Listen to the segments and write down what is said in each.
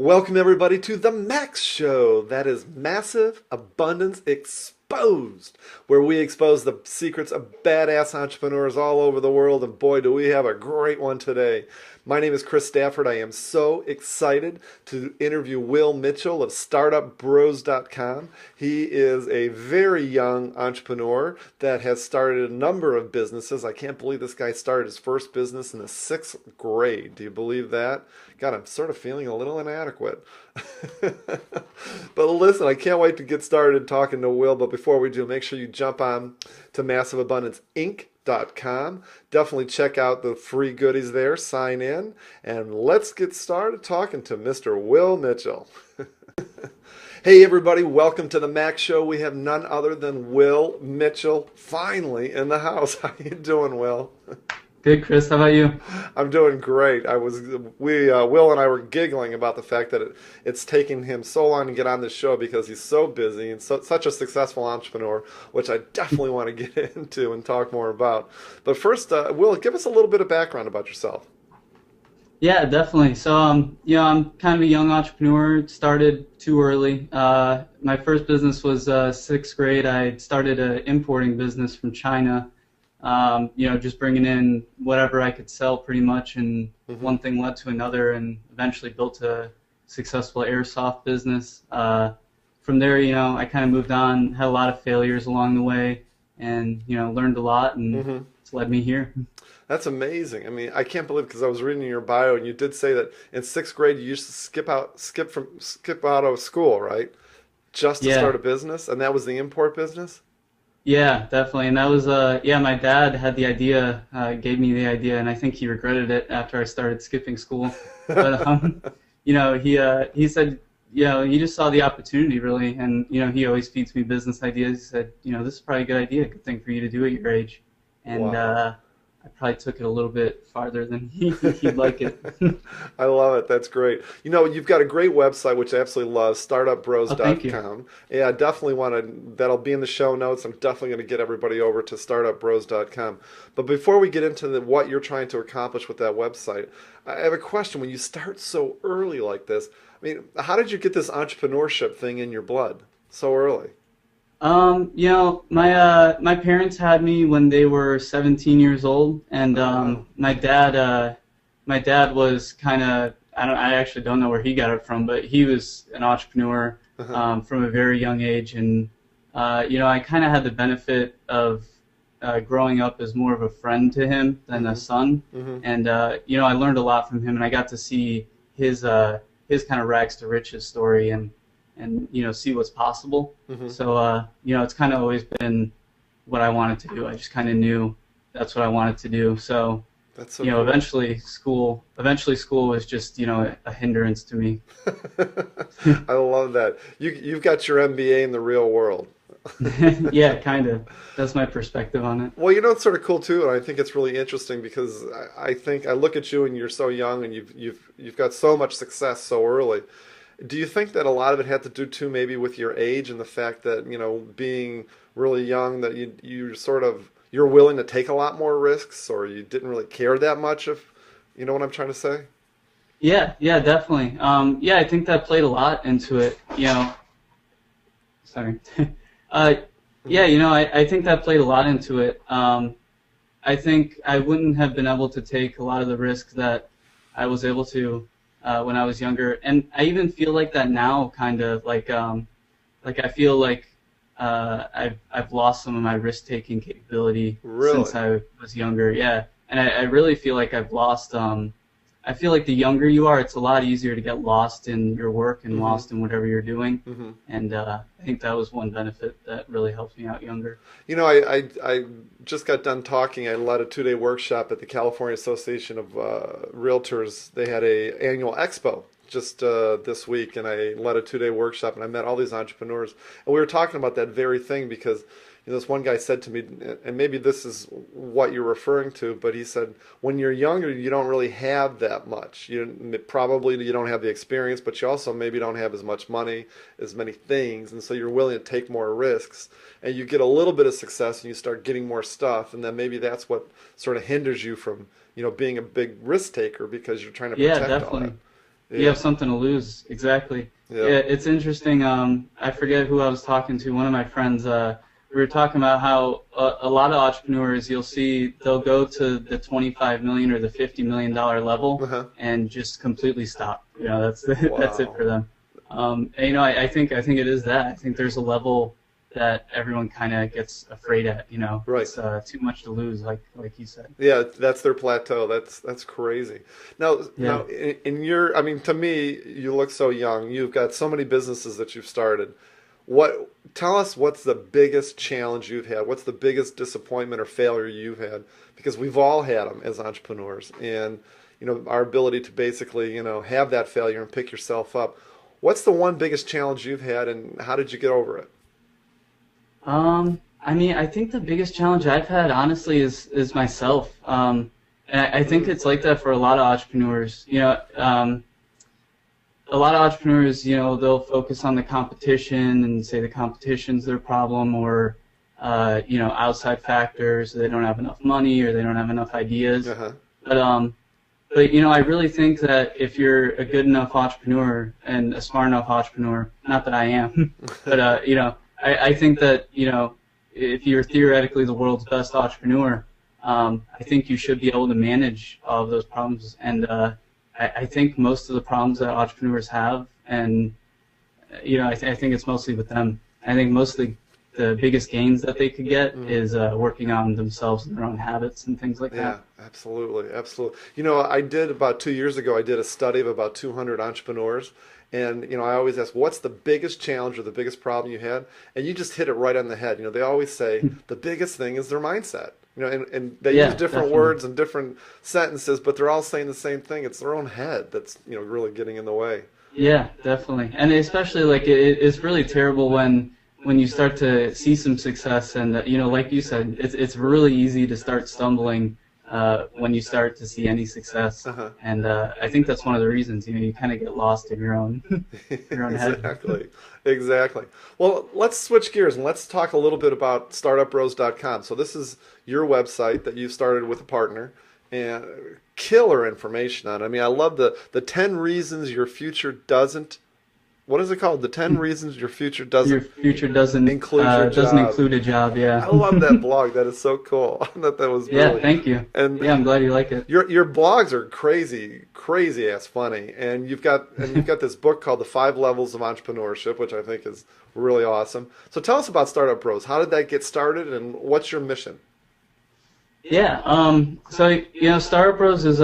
Welcome, everybody, to the Max Show. That is Massive Abundance Exposed, where we expose the secrets of badass entrepreneurs all over the world. And boy, do we have a great one today. My name is Chris Stafford. I am so excited to interview Will Mitchell of StartupBros.com. He is a very young entrepreneur that has started a number of businesses. I can't believe this guy started his first business in the sixth grade. Do you believe that? God, I'm sort of feeling a little inadequate. But listen, I can't wait to get started talking to Will. But before we do, make sure you jump on to MassiveAbundanceInc.com. Definitely check out the free goodies there, sign in, and let's get started talking to Mr. Will Mitchell. Hey everybody, welcome to the Max Show. We have none other than Will Mitchell finally in the house. How you doing, Will? Good, Chris. How about you? I'm doing great. Will and I were giggling about the fact that it's taking him so long to get on this show because he's so busy and such a successful entrepreneur, which I definitely want to get into and talk more about. But first, Will, give us a little bit of background about yourself. Yeah, definitely. So, I'm kind of a young entrepreneur. Started too early. My first business was sixth grade. I started an importing business from China. Just bringing in whatever I could sell pretty much, and one thing led to another, and eventually built a successful airsoft business. From there, I kind of moved on, had a lot of failures along the way, and, learned a lot, and it's led me here. That's amazing. I mean, I can't believe, because I was reading your bio and you did say that in sixth grade you used to skip out of school, right? Just to Yeah. start a business, and that was the import business? Yeah, definitely. And that was, my dad had the idea, gave me the idea, and I think he regretted it after I started skipping school. But, he said, he just saw the opportunity really. And, he always feeds me business ideas. He said, this is probably a good idea, good thing for you to do at your age. And, Wow. I probably took it a little bit farther than he'd like it. I love it. That's great. You've got a great website, which I absolutely love, Oh, thank you. startupbros.com. Yeah, I definitely want to, that'll be in the show notes. I'm definitely going to get everybody over to startupbros.com. But before we get into what you're trying to accomplish with that website, I have a question. When you start so early like this, I mean, how did you get this entrepreneurship thing in your blood so early? My parents had me when they were 17 years old, and Oh, wow. my dad was kind of, I actually don't know where he got it from, but he was an entrepreneur Uh-huh. from a very young age, and I kind of had the benefit of growing up as more of a friend to him than a hmm son, hmm and I learned a lot from him, and I got to see his kind of rags to riches story, and see what's possible. hmm So it's kind of always been what I wanted to do. I just kind of knew that's what I wanted to do. So That's so cool. eventually school was just a hindrance to me. I love that. You've got your MBA in the real world. Yeah, kind of. That's my perspective on it. Well, it's sort of cool too, and I think it's really interesting because I think I look at you and you're so young and you've got so much success so early. Do you think that a lot of it had to do too maybe with your age and the fact that, being really young that you're willing to take a lot more risks, or you didn't really care that much, if you know what I'm trying to say? Yeah, yeah, definitely. Yeah, I think that played a lot into it. Sorry. uh, yeah, hmm I think that played a lot into it. I think I wouldn't have been able to take a lot of the risks that I was able to when I was younger, and I even feel like that now, kind of like I feel like I've lost some of my risk taking capability since Really? I was younger. Yeah, and I really feel like I've lost. I feel like the younger you are, it's a lot easier to get lost in your work and hmm lost in whatever you're doing, hmm and I think that was one benefit that really helped me out younger. I just got done talking. I led a 2-day workshop at the California Association of Realtors. They had a annual expo just this week, and I led a 2-day workshop, and I met all these entrepreneurs, and we were talking about that very thing because this one guy said to me, and maybe this is what you're referring to, but he said when you're younger, you don't really have that much. Probably you don't have the experience, but you also maybe don't have as much money, as many things, and so you're willing to take more risks. And you get a little bit of success, and you start getting more stuff, and then maybe that's what sort of hinders you from, being a big risk taker because you're trying to Yeah, protect all that. definitely. You have something to lose. Exactly. Yeah. Yeah, it's interesting. I forget who I was talking to. One of my friends. We were talking about how a lot of entrepreneurs, you'll see, they'll go to the 25 million or the $50 million level and just completely stop. That's that's it for them. And, I think it is that. I think there's a level that everyone kind of gets afraid at. Right. It's too much to lose, like you said. Yeah, that's their plateau. That's crazy. Now, in your, I mean, to me, you look so young. You've got so many businesses that you've started. Tell us what's the biggest challenge you've had? What's the biggest disappointment or failure you've had? Because we've all had them as entrepreneurs, and our ability to basically have that failure and pick yourself up. What's the one biggest challenge you've had, and how did you get over it? I mean, I think the biggest challenge I've had, honestly, is myself. And I think it's like that for a lot of entrepreneurs. A lot of entrepreneurs, they'll focus on the competition and say the competition's their problem, or outside factors. They don't have enough money, or they don't have enough ideas. But I really think that if you're a good enough entrepreneur and a smart enough entrepreneur, not that I am, but I think that if you're theoretically the world's best entrepreneur, I think you should be able to manage all of those problems. And I think most of the problems that entrepreneurs have, and I think it's mostly with them. I think mostly the biggest gains that they could get is working on themselves and their own habits and things like that. Yeah, absolutely. I did about 2 years ago. I did a study of about 200 entrepreneurs, and I always ask, what's the biggest challenge or the biggest problem you had? And you just hit it right on the head. They always say the biggest thing is their mindset. And they use different words and different sentences, but they're all saying the same thing. It's their own head that's really getting in the way. Yeah, definitely. And especially it's really terrible when you start to see some success, and like you said, it's really easy to start stumbling when you start to see any success. And I think that's one of the reasons you kind of get lost in your own head. Exactly. Well, let's switch gears and let's talk a little bit about StartupBros.com. So this is your website that you started with a partner, and killer information on it. I mean, I love the 10 reasons your future doesn't. What is it called? The 10 reasons your future doesn't include your job. Doesn't include a job. Yeah. I love that blog. That is so cool. I thought that was really. Yeah. Thank you. And I'm glad you like it. Your blogs are crazy ass funny, and you've got this book called The 5 Levels of Entrepreneurship, which I think is really awesome. So tell us about Startup Bros. How did that get started, and what's your mission? Yeah. So Startup Bros is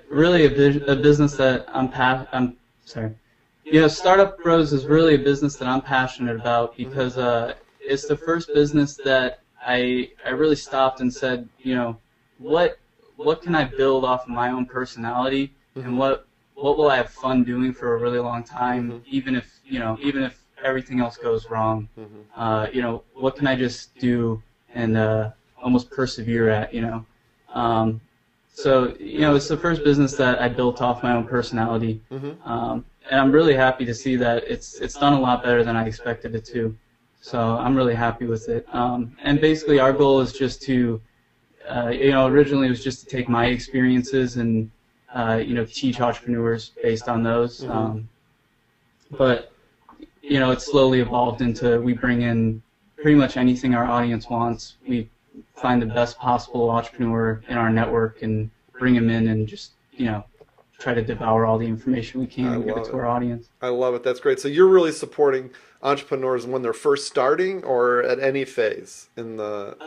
really a business that I'm sorry. Startup Bros is really a business that I'm passionate about, because it's the first business that I really stopped and said, what can I build off of my own personality, and what will I have fun doing for a really long time, even if everything else goes wrong. What can I just do and almost persevere at, So, it's the first business that I built off my own personality. And I'm really happy to see that it's done a lot better than I expected it to. So I'm really happy with it. And basically our goal is just to, originally it was just to take my experiences and, teach entrepreneurs based on those. But, it's slowly evolved into, we bring in pretty much anything our audience wants. We find the best possible entrepreneur in our network and bring him in and just, try to devour all the information we can and give it to our audience. I love it. That's great. So you're really supporting entrepreneurs when they're first starting, or at any phase in the...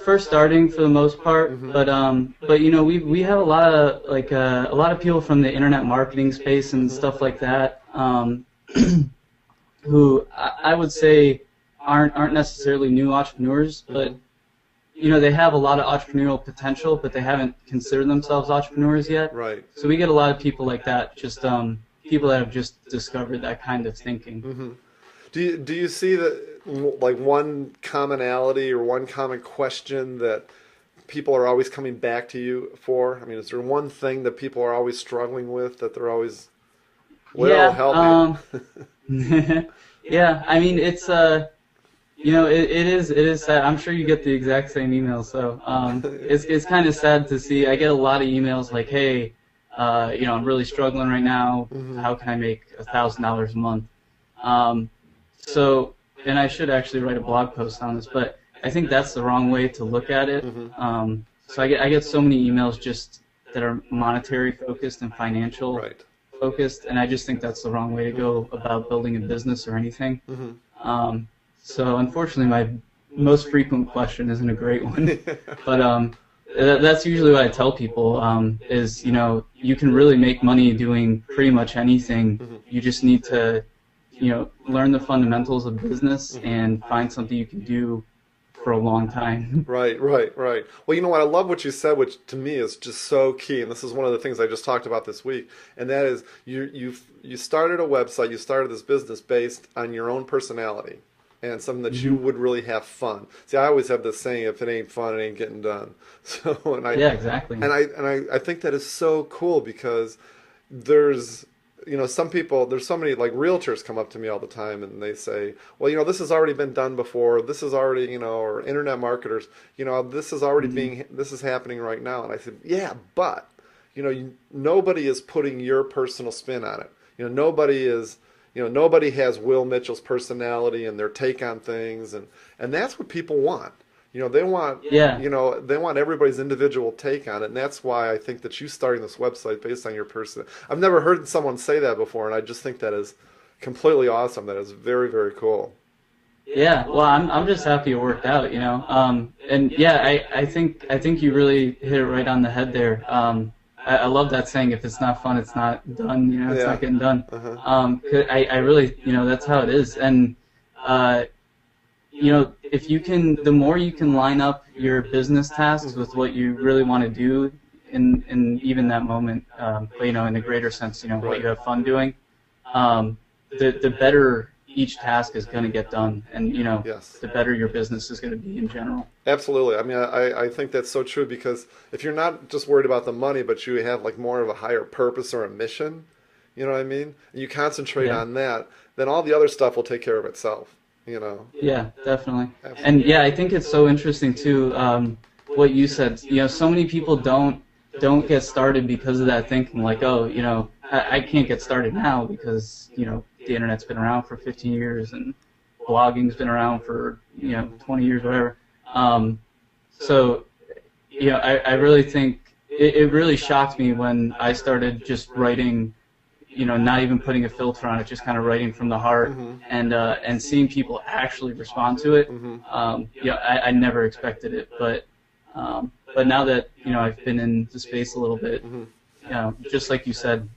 first starting for the most part, but we have a lot of people from the internet marketing space and stuff like that, who I would say aren't necessarily new entrepreneurs, but they have a lot of entrepreneurial potential, but they haven't considered themselves entrepreneurs yet. Right. So we get a lot of people like that, just people that have just discovered that kind of thinking. Do you see that, like, one commonality or one common question that people are always coming back to you for? I mean, is there one thing that people are always struggling with, that they're always, help me? Yeah, I mean, it's it is sad. I'm sure you get the exact same email, so it's kind of sad to see. I get a lot of emails like, hey, I'm really struggling right now. Hmm. How can I make $1,000 a month? Um, so, and I should actually write a blog post on this, but I think that's the wrong way to look at it. Hmm. So I get so many emails just that are monetary focused and financial Right. focused, and I just think that's the wrong way to go about building a business or anything. Hmm. Um, so unfortunately, my most frequent question isn't a great one, but that's usually what I tell people is, you can really make money doing pretty much anything. Hmm. You just need to, learn the fundamentals of business Hmm. and find something you can do for a long time. Right, right, right. Well, you know what? I love what you said, which to me is just so key. And this is one of the things I just talked about this week. And that is you started a website, you started this business based on your own personality and something that you Hmm. would really have fun. See, I always have this saying, if it ain't fun, it ain't getting done. So, Yeah, exactly. I think that is so cool because there's some people, there's so many, like, realtors come up to me all the time and they say, well, this has already been done before, this is already, or internet marketers, this is already Hmm. this is happening right now. And I said, yeah, but nobody is putting your personal spin on it. Nobody has Will Mitchell's personality and their take on things, and that's what people want. They want, Yeah. they want everybody's individual take on it, and that's why I think that you starting this website based on your person. I've never heard someone say that before, and I just think that is completely awesome. That is very, very cool. Yeah, well, I'm just happy it worked out, and yeah, I think you really hit it right on the head there. I love that saying, if it's not fun, it's not done, it's Yeah. not getting done. Uh-huh. 'Cause I really, that's how it is. And uh, if you can, the more you can line up your business tasks Hmm. with what you really want to do in even that moment, but, in a greater sense, what Right. you have fun doing, the better each task is going to get done, and Yes. the better your business is going to be in general. Absolutely. I mean, I think that's so true because if you're not just worried about the money, but you have like more of a higher purpose or a mission, you know what I mean? And you concentrate Yeah, on that, then all the other stuff will take care of itself, you know? yeah, definitely. And Absolutely. yeah, I think it's so interesting too. What you said. So many people don't get started because of that thinking, like, oh, I can't get started now because the internet's been around for 15 years and blogging's been around for 20 years, whatever. Um, so I really think it really shocked me when I started just writing, not even putting a filter on it, just kind of writing from the heart, Hmm. and seeing people actually respond to it. Hmm. I never expected it, but now that I've been in the space a little bit, Hmm. just like you said,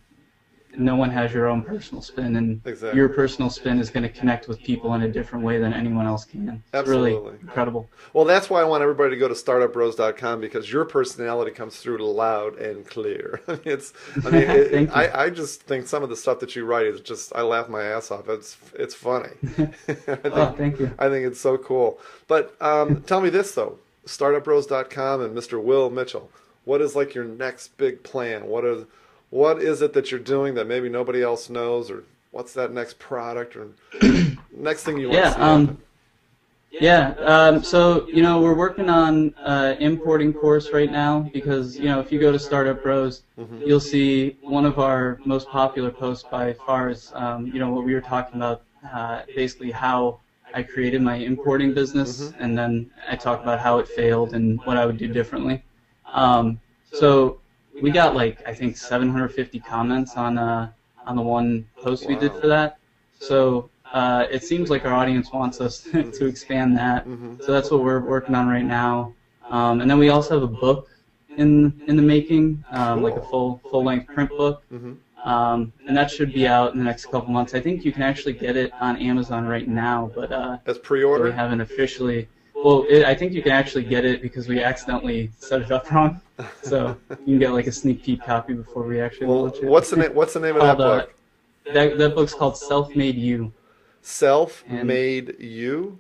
no one has your own personal spin, and your Exactly. personal spin is going to connect with people in a different way than anyone else can. It's really Absolutely. incredible. Well, that's why I want everybody to go to startupbros.com because your personality comes through loud and clear. Thank you. I just think some of the stuff that you write is just, I laugh my ass off. It's funny. Oh, thank you. I think it's so cool. But tell me this though, startupbros.com and Mr. Will Mitchell. What is like your next big plan? What is it that you're doing that maybe nobody else knows, or what's that next product or next thing you want to Yeah. see happen? Yeah. So we're working on importing course right now because if you go to Startup Bros, Hmm. you'll see one of our most popular posts by far is what we were talking about, basically how I created my importing Hmm. business, and then I talk about how it failed and what I would do differently. So we got, like, I think 750 comments on the one post we did Wow. for that. So it seems like our audience wants us to expand that. Hmm. So that's what we're working on right now. And then we also have a book in the making, like a Cool. full length print book. Hmm. And that should be out in the next couple months. I think you can actually get it on Amazon right now, As but we pre-order? haven't officially. Well, I think you can actually get it because we accidentally set it up wrong. So you can get like a sneak peek copy before we actually Well, launch what's the it. name? What's the name of that Called book? that book's called Self-Made You, and Self-made you.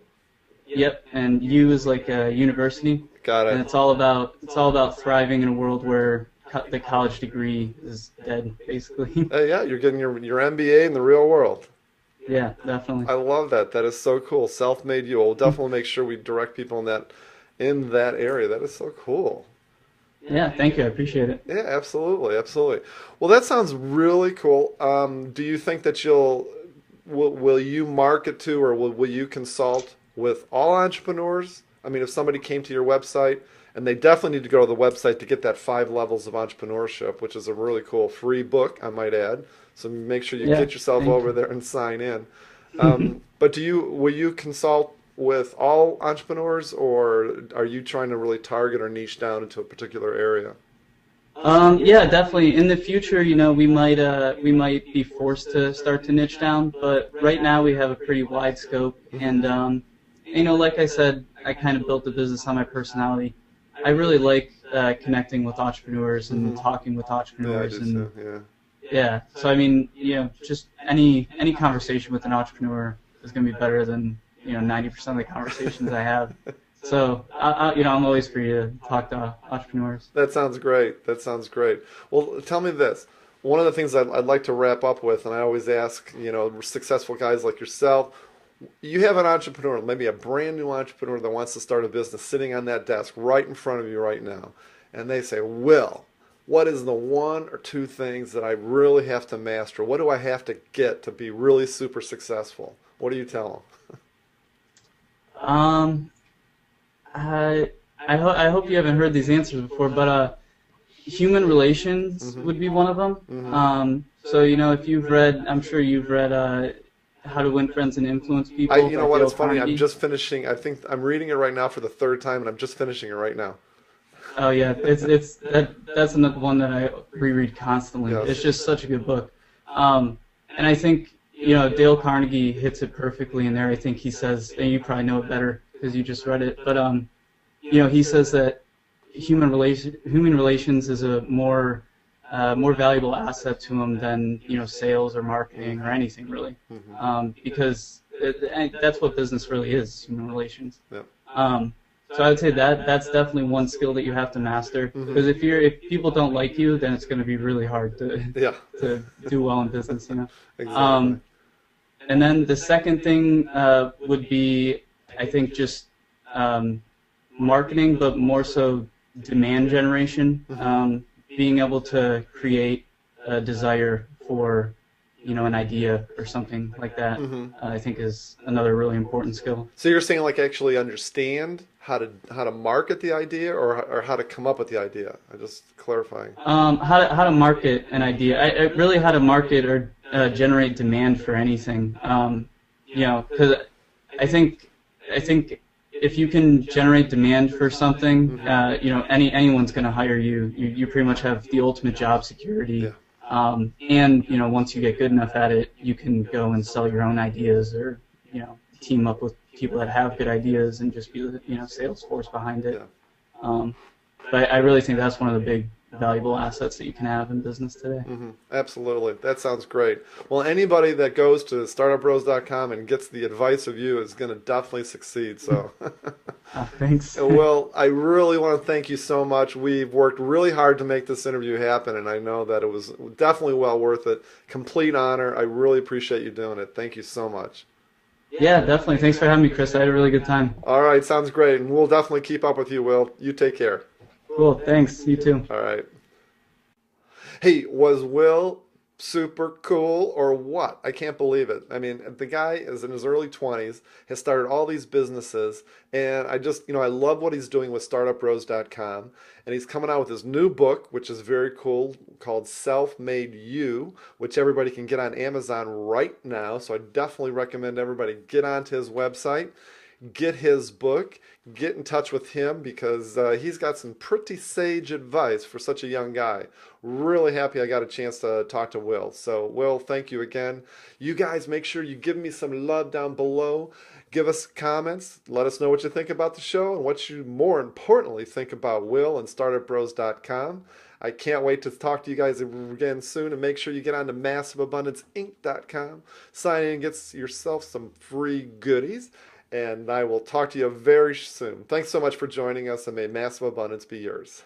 yep, and U is like a university, Got and it. it's all about thriving in a world where the college degree is dead, basically. Yeah, you're getting your MBA in the real world. Yeah, definitely. I love that. That is so cool. Self-made you. We'll definitely make sure we direct people in that area. That is so cool. Yeah, thank you. I appreciate it. Yeah, absolutely, absolutely. Well, that sounds really cool. Do you think that will you market to, or will you consult with all entrepreneurs? I mean, if somebody came to your website, and they definitely need to go to the website to get that 5 levels of entrepreneurship, which is a really cool free book, I might add. So make sure you Yeah, get yourself thank over you. there and sign in. But will you consult with all entrepreneurs, or are you trying to really target or niche down into a particular area? Yeah, definitely. In the future, we might be forced to start to niche down, but right now we have a pretty wide scope. Hmm. And like I said, I kind of built the business on my personality. I really like connecting with entrepreneurs and Hmm. talking with Yeah, I entrepreneurs, do and too. Yeah. yeah. So I mean, just any conversation with an entrepreneur is going to be better than 90% of the conversations I have. So I'm always free to talk to entrepreneurs. That sounds great. That sounds great. Well, tell me this. One of the things I'd like to wrap up with, and I always ask, successful guys like yourself, you have an entrepreneur, maybe a brand new entrepreneur that wants to start a business sitting on that desk right in front of you right now. And they say, Will, what is the 1 or 2 things that I really have to master? What do I have to get to be really super successful? What do you tell Um, I hope you haven't heard these answers before, but human relations them? would be one of them. Hmm. So if you've read, I'm sure you've read How to Win Friends and Influence People You by know what? Dale It's funny. I'm Carnegie. just finishing. I think I'm reading it right now for the third time, and I'm just finishing it right now. Oh yeah, that's another one that I reread constantly. Yes. It's just such a good book. And I think Dale Carnegie hits it perfectly in there. I think he says, and you probably know it better because you just read it, but he says that human relations is a more valuable asset to him than sales or marketing or anything really, Hmm. because that's what business really is, human relations. Yeah. Um, so I would say that's definitely one skill that you have to master, Hmm. because if people don't like you, then it's going to be really hard to Yeah. to do well in business. Exactly. Um, and then the second thing would be, I think, just um, marketing, but more so demand generation. Hmm. Being able to create a desire for, an idea or something like that, Hmm. I think is another really important skill. So you're saying like actually understand how to market the idea, or how to come up with the idea? I just clarifying. How to market an idea. Really how to market or generate demand for anything. Because I think I think if you can generate demand for something, Hmm. anyone's going to hire you. You pretty much have the ultimate job Yeah. security. And once you get good enough at it, you can go and sell your own ideas, or team up with people that have good ideas and just be the sales force behind it. Yeah. Um, but I really think that's one of the big valuable assets that you can have in business today. Hmm. Absolutely. That sounds great. Well, anybody that goes to startupbros.com and gets the advice of you is going to definitely succeed. So, Thanks. well, I really want to thank you so much. We've worked really hard to make this interview happen, and I know that it was definitely well worth it. Complete honor. I really appreciate you doing it. Thank you so much. Yeah, definitely. Thanks for having me, Chris. I had a really good time. All right, sounds great. And we'll definitely keep up with you, Will. You take care. Cool. Thanks. You too. All right. Hey, was Will super cool or what? I can't believe it. I mean, the guy is in his early 20s, has started all these businesses, and I just, I love what he's doing with startupbros.com. And he's coming out with his new book, which is very cool, called Self Made You, which everybody can get on Amazon right now. So I definitely recommend everybody get onto his website, get his book, get in touch with him, because he's got some pretty sage advice for such a young guy. Really happy I got a chance to talk to Will. So, Will, thank you again. You guys make sure you give me some love down below. Give us comments. Let us know what you think about the show and what you, more importantly, think about Will and startupbros.com. I can't wait to talk to you guys again soon, and make sure you get on to massiveabundanceinc.com. Sign in and get yourself some free goodies. And I will talk to you very soon. Thanks so much for joining us, and may massive abundance be yours.